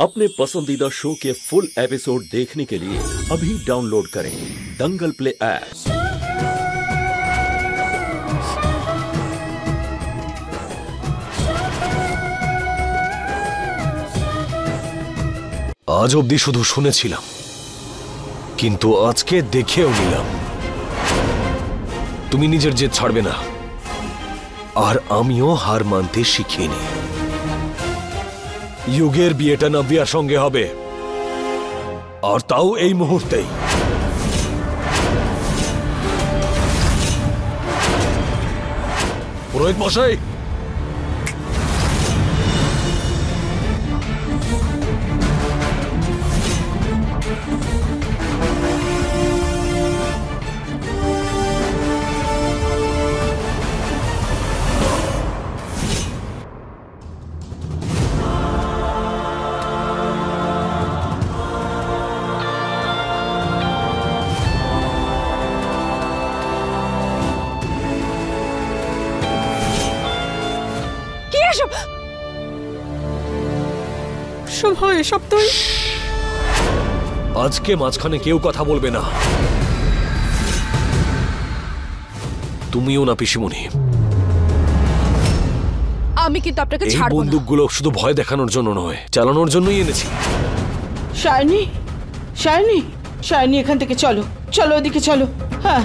अपने पसंदीदा शो के फुल एपिसोड देखने के लिए अभी डाउनलोड करें दंगल प्ले ऐप। आज অবধি শুধু শুনেছিলাম, কিন্তু আজকে দেখেও নিলাম তুমি নিজের জেদ ছাড়বে না, আর আমিও হার মানতে শিখিনি। যুগের বিয়েটা নাভিয়ার সঙ্গে হবে, আর তাও এই মুহূর্তেই। পুরোহিত মশাই, এসব তুই আজকে মাঝখানে কেউ কথা বলবে না, তুমিও না পিসিমণি। আমি কিন্তু আপনাকে ছাড়বো না। বন্দুকগুলো শুধু ভয় দেখানোর জন্য নয়, চালানোর জন্যই এনেছি। শায়নি, শায়নি, শায়নি, এখান থেকে চলো, চলো ওদিকে চলো। হ্যাঁ,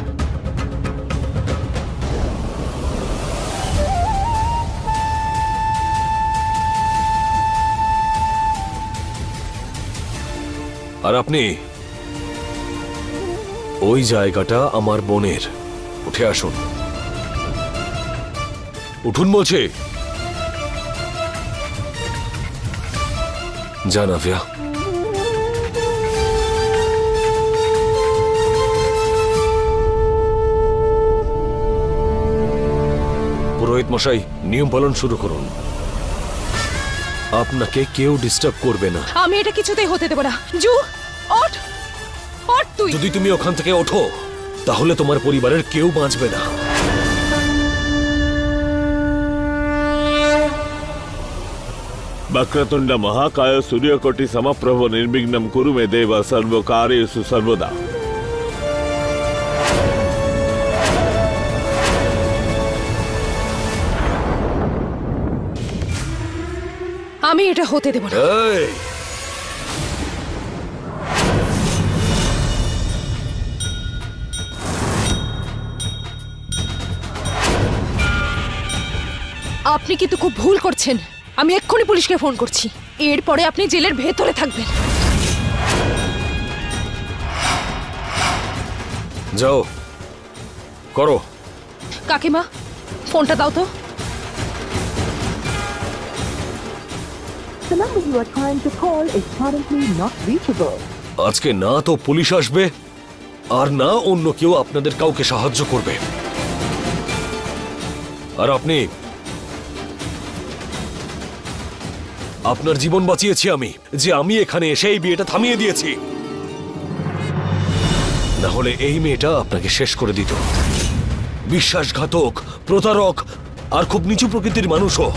আর আপনি ওই জায়গাটা আমার বোনের, উঠে আসুন। উঠুন বলছে। যা নাভিয়া। পুরোহিত মশাই, নিয়ম পালন শুরু করুন। আপনাকে কেউ ডিস্টার্ব করবে না। আমি এটা কিছুতেই হতে দেব না। জু, ওঠ, ওঠ তুই। যদি তুমি ওখান থেকে ওঠো, তাহলে তোমার পরিবারের কেউ বাঁচবে না। वक्रतुंड महाकाय सूर्यकोटि समप्रभ निर्विघ्नं कुरु मे देव सर्वकार्येषु सर्वदा। আমি এটা হতে দেব না। আপনি কিন্তু খুব ভুল করছেন। আমি এক্ষুনি পুলিশকে ফোন করছি। এরপরে আপনি জেলের ভেতরে থাকবেন। যাও, করো। কাকিমা, ফোনটা দাও তো। The number you are trying to call is currently not reachable. আজকে না তো পুলিশ আসবে, আর না অন্য কেউ আপনাদের কাউকে সাহায্য করবে। আর আপনি, আপনার জীবন বাঁচিয়েছি আমি, যে আমি এখানে এসে এই বিয়েটা থামিয়ে দিয়েছি। না হলে এই মেয়েটা আপনাকে শেষ করে দিত। বিশ্বাসঘাতক, প্রতারক, আর খুব নিচু প্রকৃতির মানুষও।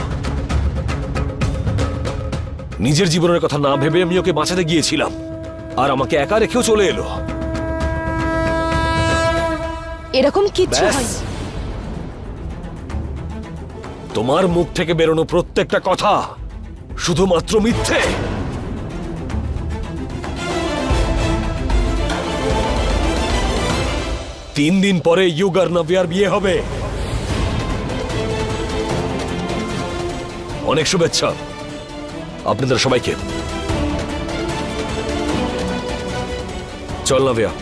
নিজের জীবনের কথা না ভেবে আমি ওকে বাঁচাতে গিয়েছিলাম, আর আমাকে একা রেখেও চলে এলো। এরকম কিচ্ছু হয়। তোমার মুখ থেকে বেরোনো প্রত্যেকটা কথা শুধুমাত্র মিথ্যে। তিন দিন পরে ইউগ আর নাভিয়ার বিয়ে হবে। অনেক শুভেচ্ছা আপনাদের সবাইকে। চল নাভিয়া।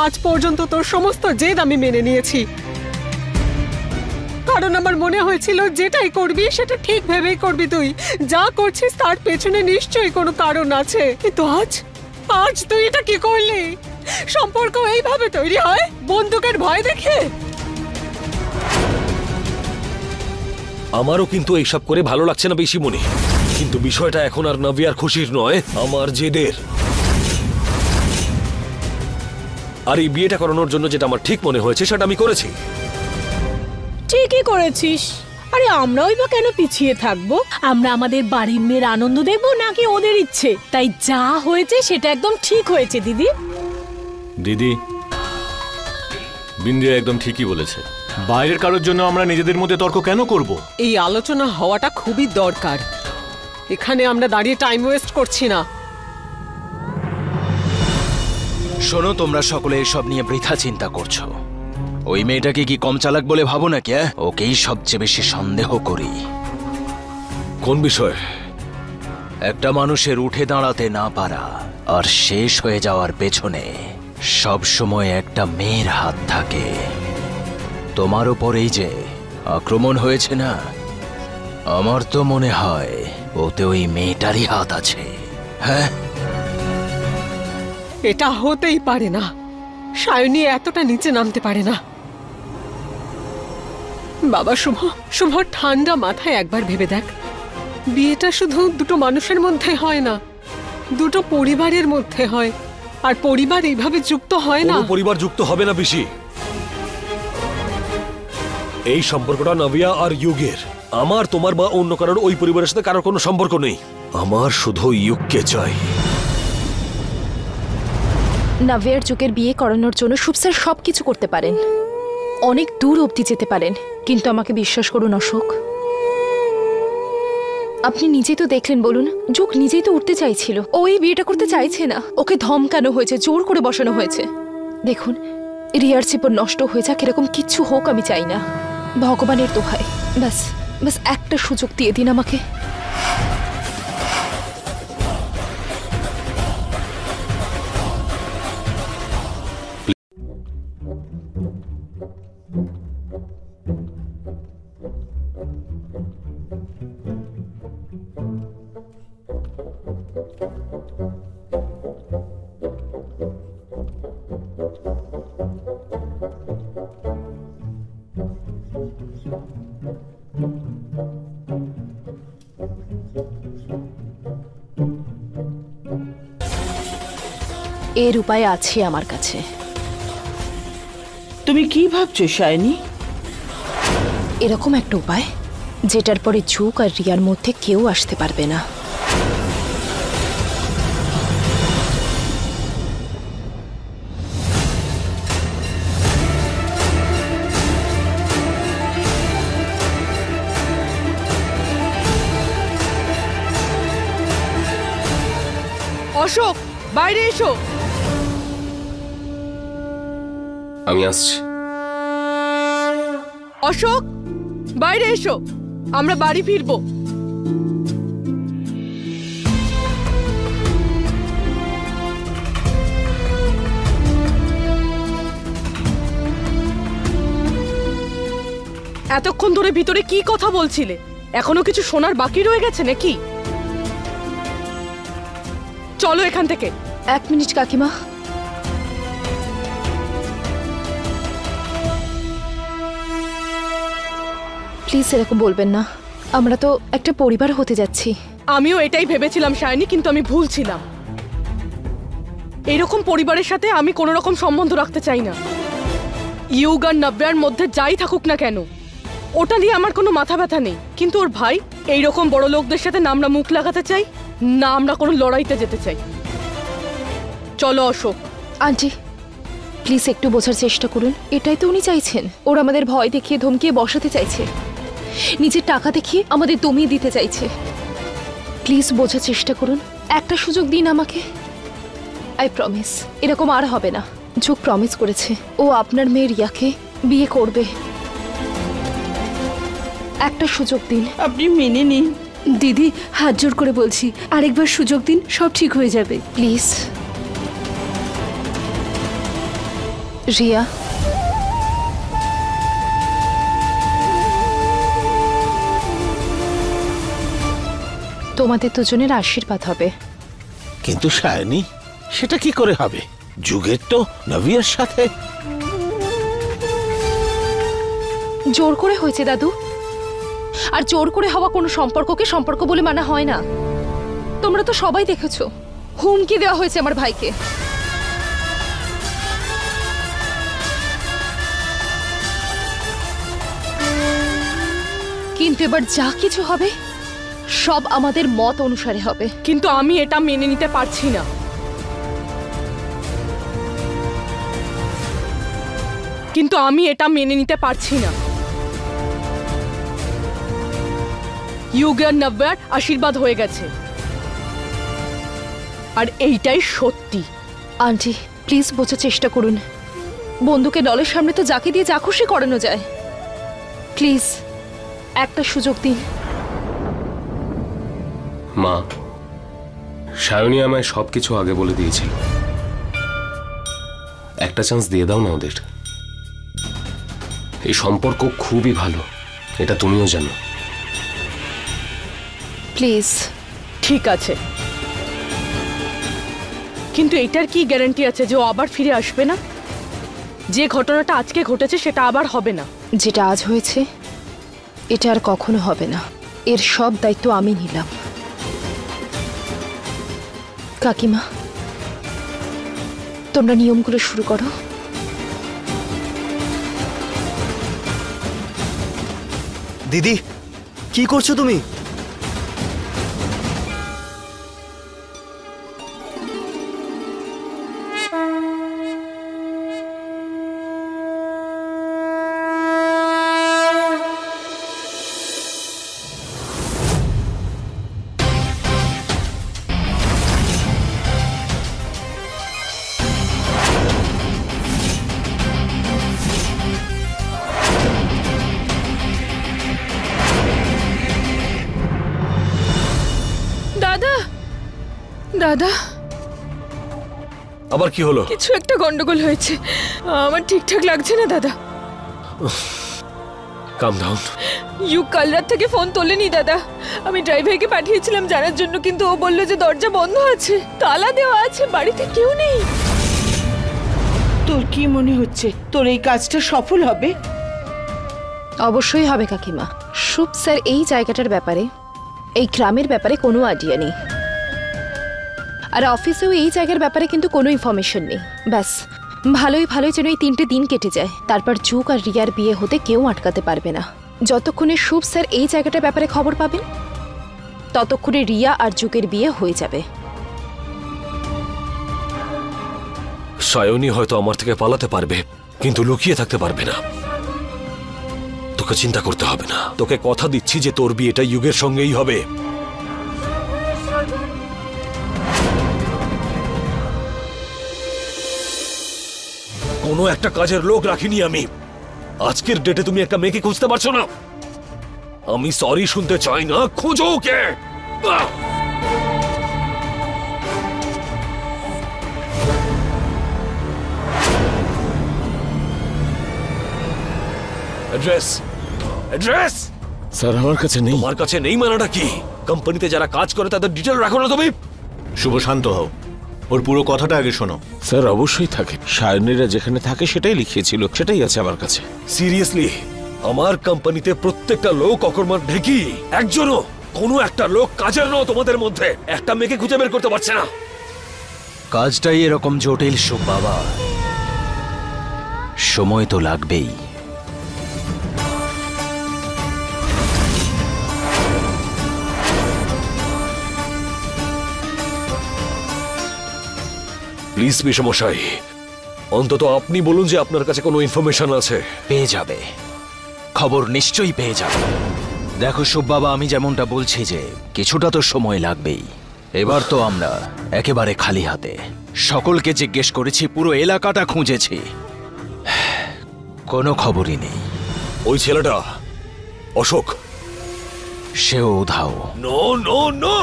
আজ পর্যন্ত তোর সমস্ত জেদ আমি মেনে নিয়েছি, কারণ আমার মনে হয়েছিল যেটাই করবি সেটা ঠিক ভেবেই করবি। তুই যা করছিস তার পেছনে নিশ্চয়ই কোনো কারণ আছে, কিন্তু আজ তুই এটা কি করলি? সম্পর্ক এইভাবে তৈরি হয় বন্দুকের ভয় দেখে? আমারও কিন্তু এইসব করে ভালো লাগছে না বেশি মনে, কিন্তু বিষয়টা এখন আর নাভিয়ার খুশির নয়, আমার জেদের। আর এই বিয়েটা করানোর জন্য যেটা আমার ঠিক মনে হয়েছে সেটা আমি করেছি। ঠিকই করেছিস। আরে আমরাই বা কেন পিছিয়ে থাকবো? আমরা আমাদের বাড়ির মেয়ের আনন্দ দেবো নাকি ওদের ইচ্ছে? তাই যা হয়েছে সেটা একদম ঠিক হয়েছে দিদি। দিদি, বিন্দিয়া একদম ঠিকই বলেছে। বাইরের কারোর জন্য আমরা নিজেদের মধ্যে তর্ক কেন করব? এই আলোচনা হওয়াটা খুবই দরকার। এখানে আমরা দাঁড়িয়ে টাইম ওয়েস্ট করছি না। শোনো, তোমরা সকলে এসব নিয়ে বৃথা চিন্তা করছো। ওই মেয়েটাকে কি কম চালাক বলে ভাবো নাকি? ওকেই সবচেয়ে বেশি সন্দেহ করি। কোন বিষয়? একটা মানুষের উঠে দাঁড়াতে না পারা আর শেষ হয়ে যাওয়ার পেছনে সব সময় একটা মেয়ের হাত থাকে। তোমার উপর এই যে আক্রমণ হয়েছে না, আমার তো মনে হয় ওতে ওই মেয়েটারই হাত আছে। হ্যাঁ, এটা হতেই পারে না। সায়নী এতটা নিচে নামতে পারে না। বাবা শুভ ঠান্ডা মাথায় একবার ভেবে দেখ, বিয়েটা শুধু দুটো মানুষের মধ্যে হয় না, দুটো পরিবারের মধ্যে হয়। আর পরিবার এইভাবে যুক্ত হয় না। পরিবার যুক্ত হবে না পিসি। এই সম্পর্কটা নাভিয়া আর ইউগের। আমার, তোমার বা অন্য কারোর ওই পরিবারের সাথে কারোর কোনো সম্পর্ক নেই। আমার শুধু ইউগকে চাই। নাভিয়ার যুগের বিয়ে করানোর জন্য শুভ স্যার সবকিছু করতে পারেন, অনেক দূর অবধি যেতে পারেন, কিন্তু আমাকে বিশ্বাস করুন অশোক, আপনি নিজেই তো দেখলেন, বলুন, যুগ নিজেই তো উঠতে চাইছিল। ও এই বিয়েটা করতে চাইছে না, ওকে ধমকানো হয়েছে, জোর করে বসানো হয়েছে। দেখুন, রিয়ার জীবন নষ্ট হয়ে যাক, এরকম কিচ্ছু হোক আমি চাই না। ভগবানের দোহাই, ব্যাস ব্যাস একটা সুযোগ দিয়ে দিন আমাকে। এর উপায় আছে আমার কাছে। তুমি কি ভাবছো সায়নী? এরকম একটা উপায় যেটার পরে যুগ আর রিয়ার মধ্যে কেউ আসতে পারবে না। অশোক, বাইরে এসো। আমি আসছি। অশোক, বাইরে এসো, আমরা বাড়ি ফিরবো। এতক্ষণ ধরে ভিতরে কি কথা বলছিলে? এখনো কিছু শোনার বাকি রয়ে গেছে নাকি? চলো এখান থেকে। 1 মিনিট কাকিমা। প্লিজ এরকম বলবেন না, আমরা তো একটা পরিবার হতে যাচ্ছি। আমিও এটাই ভেবেছিলাম সায়নী, কিন্তু আমি ভুল ছিলাম। এরকম পরিবারের সাথে আমি কোনো রকম সম্বন্ধ রাখতে চাই না। ইউগ আর নাব্যার মধ্যে যাই থাকুক না কেন, ওটা নিয়ে আমার কোনো মাথা ব্যথা নেই। কিন্তু ওর ভাই এইরকম বড় লোকদের সাথে না আমরা মুখ লাগাতে চাই, না আমরা কোনো লড়াইতে যেতে চাই। চলো অশোক। আন্টি প্লিজ একটু বোঝার চেষ্টা করুন, এটাই তো উনি চাইছেন। ওরা আমাদের ভয় দেখিয়ে ধমকিয়ে বসাতে চাইছে, নিজের টাকা দেখিয়ে আমাদের দমিয়ে দিতে চাইছে। প্লিজ বোঝার চেষ্টা করুন, একটা সুযোগ দিন আমাকে। আই প্রমিস এরকম আর হবে না। যুগ প্রমিস করেছে ও আপনার মেয়ে রিয়াকে বিয়ে করবে। একটা সুযোগ দিন। আপনি মেনে নিন। দিদি, হাত জোর করে বলছি, আরেকবার সুযোগ দিন, সব ঠিক হয়ে যাবে। প্লিজ। রিয়া, তোমাদের দুজনের আশীর্বাদ হবে। কিন্তু সায়নী, সেটা কি করে হবে? যুগের তো নাভিয়ার সাথে। জোর করে হয়েছে দাদু, আর জোর করে হওয়া কোনো সম্পর্ককে সম্পর্ক বলে মানা হয় না। তোমরা তো সবাই দেখেছো হুমকি দেওয়া হয়েছে আমার ভাইকে। কিন্তু এবার যা কিছু হবে সব আমাদের মত অনুসারে হবে। কিন্তু আমি এটা মেনে নিতে পারছি না। ইউগের নব্যার আশীর্বাদ হয়ে গেছে আর এইটাই সত্যি। আন্টি প্লিজ বোঝার চেষ্টা করুন, বন্ধুকে দলের সামনে তো যাকে দিয়ে যা খুশি করানো যায়। প্লিজ একটা সুযোগ দিন। মা, সায়নী আমায় সবকিছু আগে বলে দিয়েছিল। একটা চান্স দিয়ে দাও না ওদের। এই সম্পর্ক খুবই ভালো, এটা তুমিও জানো। প্লিজ। ঠিক আছে, কিন্তু এটার কি গ্যারান্টি আছে যে ও আবার ফিরে আসবে না? যে ঘটনাটা আজকে ঘটেছে সেটা আবার হবে না। যেটা আজ হয়েছে এটা আর কখনো হবে না। এর সব দায়িত্ব আমি নিলাম। কাকিমা তোমরা নিয়মগুলো শুরু করো। দিদি কি করছো তুমি? দাদা আবার কি হলো? কিছু একটা গন্ডগোল হয়েছে, আমার ঠিকঠাক লাগছে না দাদা। কাম ডাউন। ইউ কাল রাত থেকে ফোন তোলেনি দাদা। আমি ড্রাইভারকে পাঠিয়েছিলাম জানার জন্য, কিন্তু ও বলল যে দরজা বন্ধ আছে, তালা দেওয়া আছে, বাড়িতে কেউ নেই। তোর কি মনে হচ্ছে তোর এই কাজটা সফল হবে? অবশ্যই হবে কাকিমা। শুভ স্যার এই জায়গাটার ব্যাপারে, এই গ্রামের ব্যাপারে কোনো আইডিয়া নেই, আর অফিসেও এই জায়গার ব্যাপারে কিন্তু কোনো ইনফরমেশন নেই। ব্যাস ভালোই ভালোই যেন এই 3টে দিন কেটে যায়, তারপর যুগ আর রিয়ার বিয়ে হতে কেউ আটকাতে পারবে না। যতক্ষণে শুভ স্যার এই জায়গাটার ব্যাপারে খবর পাবেন ততক্ষণে রিয়া আর যুগের বিয়ে হয়ে যাবে। সায়নী হয়তো আমার থেকে পালাতে পারবে, কিন্তু লুকিয়ে থাকতে পারবে না। তোকে চিন্তা করতে হবে না, তোকে কথা দিচ্ছি যে তোর বিয়েটা যুগের সঙ্গেই হবে। কোনো একটা কাজের লোক রাখিনি আমি। আজকের ডেটে তুমি একটা মেয়েকে খুঁজতে পারছো না? আমি সরি শুনতে চাই না, খোঁজো ওকে। অ্যাড্রেস অ্যাড্রেস স্যার আমার কাছে নেই। তোমার কাছে নেই মানাটা কি? কোম্পানিতে যারা কাজ করে তাদের ডিটেল রাখো না তুমি? শুভ শান্ত হও, ওর পুরো কথাটা আগে শোনো। স্যার অবশ্যই থাকে, সায়নীরা যেখানে থাকে সেটাই লিখিয়েছিল, সেটাই আছে আমার কাছে। সিরিয়াসলি আমার কোম্পানিতে প্রত্যেকটা লোক অকর্মার ঢেকি, একজনও কোনো একটা লোক কাজের নয় তোমাদের মধ্যে একটা মেয়েকে খুঁজে বের করতে পারছে না। কাজটাই এরকম জটিল শুভ বাবা, সময় তো লাগবেই। প্লিজ বিষমশাই, অন্তত আপনি বলুন যে আপনার কাছে কোনো ইনফরমেশন আছে। পেয়ে যাবে, খবর নিশ্চয়ই পেয়ে যাবে। দেখো শুভ বাবা, আমি যেমনটা বলছি যে কিছুটা তো সময় লাগবেই। এবার তো আমরা একেবারে খালি হাতে। সকলকে জিজ্ঞেস করেছি, পুরো এলাকাটা খুঁজেছি, কোনো খবরই নেই। ওই ছেলেটা অশোক, সেও উধাও। নো নো নো,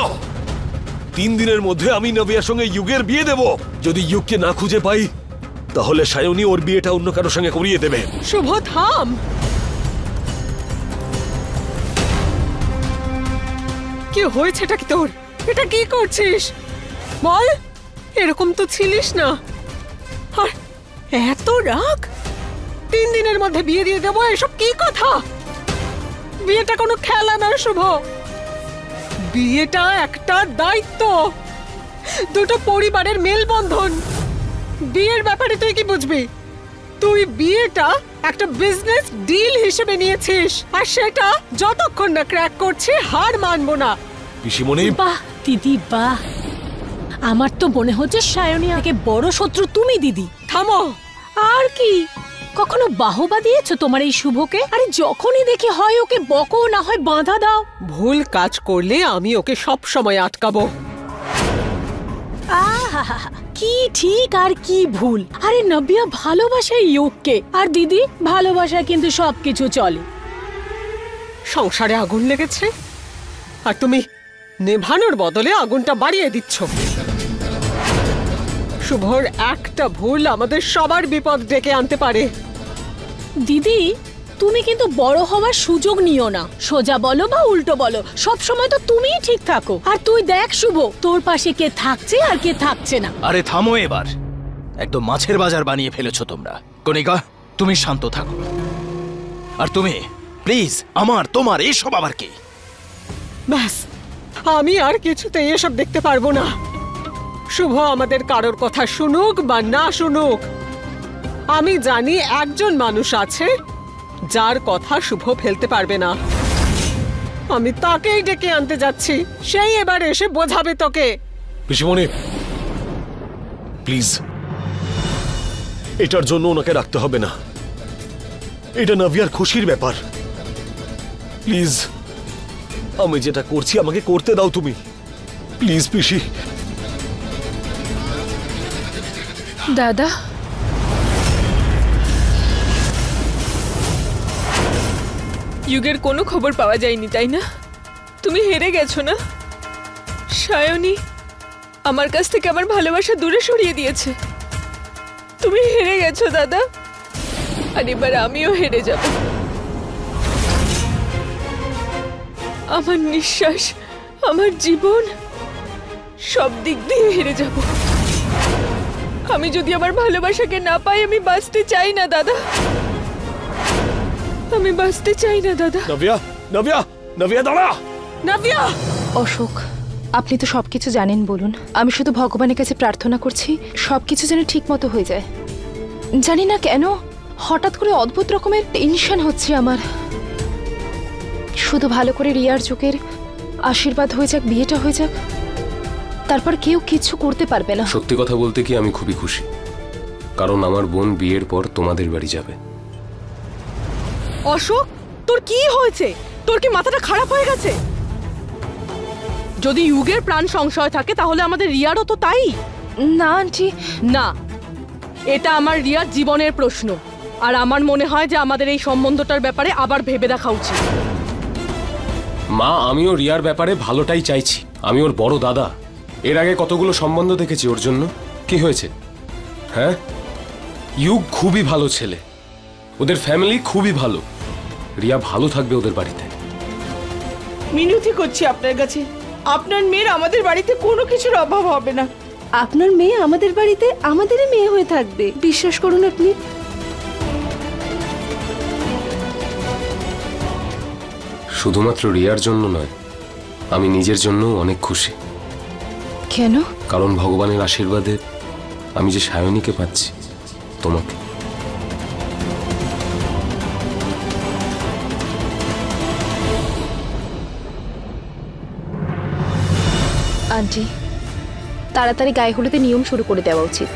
3 দিনের মধ্যে আমি নবিয়ার সঙ্গে যুগের বিয়ে দেব। যদি যুগকে না খুঁজে পাই তাহলে সায়নী ওর বিয়েটা অন্য কারোর সঙ্গে করিয়ে দেবে। শুভ থাম। কি হয়েছেটা কি তোর? এটা কি করছিস বল? এরকম তো ছিলিস না। আর এত রাগ, 3 দিনের মধ্যে বিয়ে দিয়ে দেবো, এসব কি কথা? বিয়েটা কোনো খেলা না শুভ, বিয়েটা একটা দায়িত্ব, দুটো পরিবারের মেলবন্ধন। বিয়ের ব্যাপারে তুই কি বুঝবি? তুই বিয়েটা একটা বিজনেস ডিল হিসেবে নিয়েছিস, আর সেটা যতক্ষণ না ক্র্যাক করছে হার মানবো না। পিসিমণি, বাহ দিদি বাহ, আমার তো মনে হচ্ছে সায়নী থেকে বড় শত্রু তুমি দিদি। থামো। আর কি কখনো বাহবা দিয়েছো তোমার এই শুভকে? আরে যখনই দেখি হয় ওকে বকো, না হয় বাঁধা দাও। ভুল কাজ করলে আমি ওকে সব সময় আটকাবো। আহা, কি ঠিক আর কি ভুল। আরে নবিয়া ভালোবাসে ইউককে, আর দিদি ভালোবাসা কিন্তু সবকিছু চলে। সংসারে আগুন লেগেছে আর তুমি নেভানোর বদলে আগুনটা বাড়িয়ে দিচ্ছ। শুভর একটা ভুল আমাদের সবার বিপদ ডেকে আনতে পারে। দিদি তুমি কিন্তু বড় হওয়ার সুযোগ নিও না, সোজা বলো বা উল্টো বলো, সব সময় তো তুমিই ঠিক থাকো। আর তুই দেখ শুভ, তোর পাশে কে থাকছে আর কে থাকছে না। আরে থামো এবার, একদম মাছের বাজার বানিয়ে ফেলেছো তোমরা। কণিকা তুমি শান্ত থাকো, আর তুমি প্লিজ আমার তোমার এসব আবার কি? ব্যাস, আমি আর কিছুতেই এসব দেখতে পারবো না। শুভ আমাদের কারোর কথা শুনুক বা না শুনুক, আমি জানি একজন মানুষ আছে যার কথা শুভ ফেলতে পারবে না। আমি তাকেই ডেকে আনতে যাচ্ছি, সেই এবার এসে বোঝাবে তোকে। পিসিমণি প্লিজ, এটার জন্য ওনাকে রাখতে হবে না। এটা নাভিয়ার খুশির ব্যাপার। প্লিজ, আমি যেটা করছি আমাকে করতে দাও তুমি, প্লিজ পিসি। দাদা, যুগের কোনো খবর পাওয়া যায়নি, তাই না? তুমি হেরে গেছো না? সায়নী আমার কাছ থেকে আমার ভালোবাসা দূরে সরিয়ে দিয়েছে। তুমি হেরে গেছো দাদা, আর এবার আমিও হেরে যাব। আমার নিঃশ্বাস, আমার জীবন, সব দিক দিয়ে হেরে যাব। আমি যদি আমার ভালোবাসাকে না পাই, আমি বাঁচতে চাই না দাদা, আমি বাঁচতে চাই না দাদা। নাভিয়া, নাভিয়া, নাভিয়া দাঁড়া। নাভিয়া! অশোক, আপনি তো সবকিছু জানেন, বলুন। আমি শুধু ভগবানের কাছে প্রার্থনা করছি সবকিছু যেন ঠিক মতো হয়ে যায়। জানি না কেন হঠাৎ করে অদ্ভুত রকমের টেনশন হচ্ছে আমার। শুধু ভালো করে রিয়ার যুগের আশীর্বাদ হয়ে যাক, বিয়েটা হয়ে যাক, তারপর কেউ কিছু করতে পারবে না। সত্যি কথা বলতে কি আমি খুবই খুশি, কারণ আমার বোন বিয়ের পর তোমাদের বাড়ি যাবে। অশোক, তোর কি হয়েছে? তোর কি মাথাটা খারাপ হয়ে গেছে? যদি যুগের প্রাণ সংশয় থাকে তাহলে আমাদের রিয়ারও তো তাই। না আন্টি, না, এটা আমার রিয়ার জীবনের প্রশ্ন, আর আমার মনে হয় যে আমাদের এই সম্বন্ধটার ব্যাপারে আবার ভেবে দেখা উচিত। মা, আমিও রিয়ার ব্যাপারে ভালোটাই চাইছি। আমি ওর বড় দাদা, এর আগে কতগুলো সম্বন্ধ দেখেছি ওর জন্য। কি হয়েছে? হ্যাঁ, যুগ খুবই ভালো ছেলে, ওদের ফ্যামিলি খুবই ভালো। রিয়া ভালো থাকবে ওদের বাড়িতে। মিনতি করছি আপনার কাছে, আপনার মেয়ের আমাদের বাড়িতে কোনো কিছুর অভাব হবে না। আপনার মেয়ে আমাদের বাড়িতে আমাদেরই মেয়ে হয়ে থাকবে, বিশ্বাস করুন আপনি। শুধুমাত্র রিয়ার জন্য নয়, আমি নিজের জন্য অনেক খুশি। কেন? কারণ ভগবানের আশীর্বাদে আমি যে সায়নীকে পাচ্ছি, তোমাকে। আন্টি, তাড়াতাড়ি গায়ে হলুদে নিয়ম শুরু করে দেওয়া উচিত।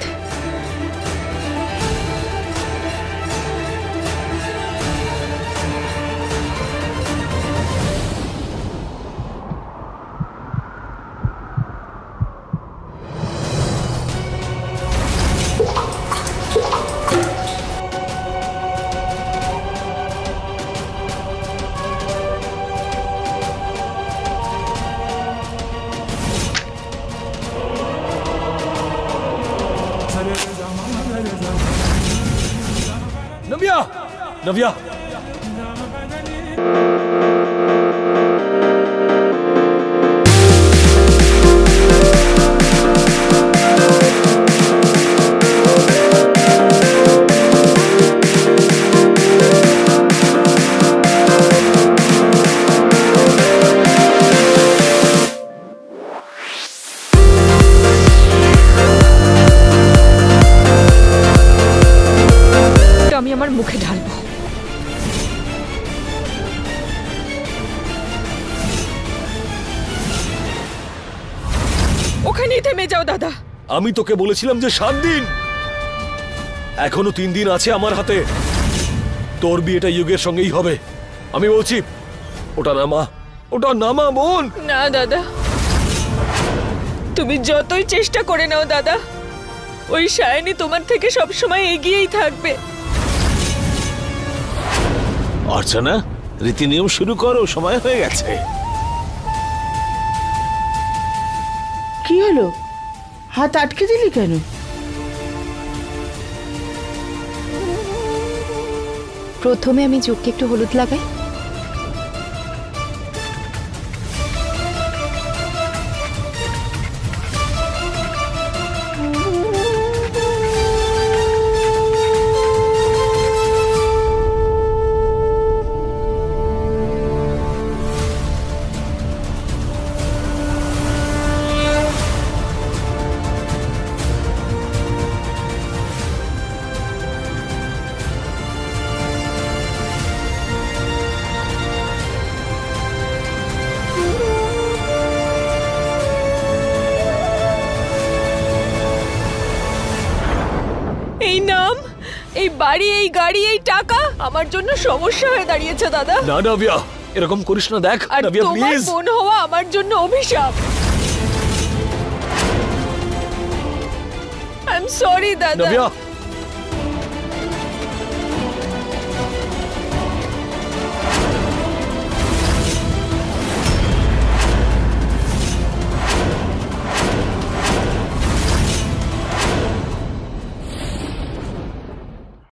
नव्या, नव्या, ওখানেই থেমে যাও দাদা। আমি তোকে বলেছিলাম যে 7 দিন, এখনো 3 দিন আছে আমার হাতে। তোর বিয়েটা যুগের সঙ্গেই হবে, আমি বলছি। ওটা নামা, ওটা নামা বোন। না দাদা, তুমি যতই চেষ্টা করে নাও দাদা, ওই সায়নী তোমার থেকে সবসময় এগিয়েই থাকবে। অর্চনা, রীতি নিয়ম শুরু করো, সময় হয়ে গেছে। কি হলো, হাত আটকে দিলি কেন? প্রথমে আমি যুগকে একটু হলুদ লাগাই। এই নাম, এই বাড়ি, এই গাড়ি, এই টাকা আমার জন্য সমস্যা হয়ে দাঁড়িয়েছে দাদা। না নাভিয়া, এরকম করিস না। দেখ আর নাভিয়া, তোমার প্লিজ। বোন হওয়া আমার জন্য অভিশাপ। আই এম সরি দাদা। নাভিয়া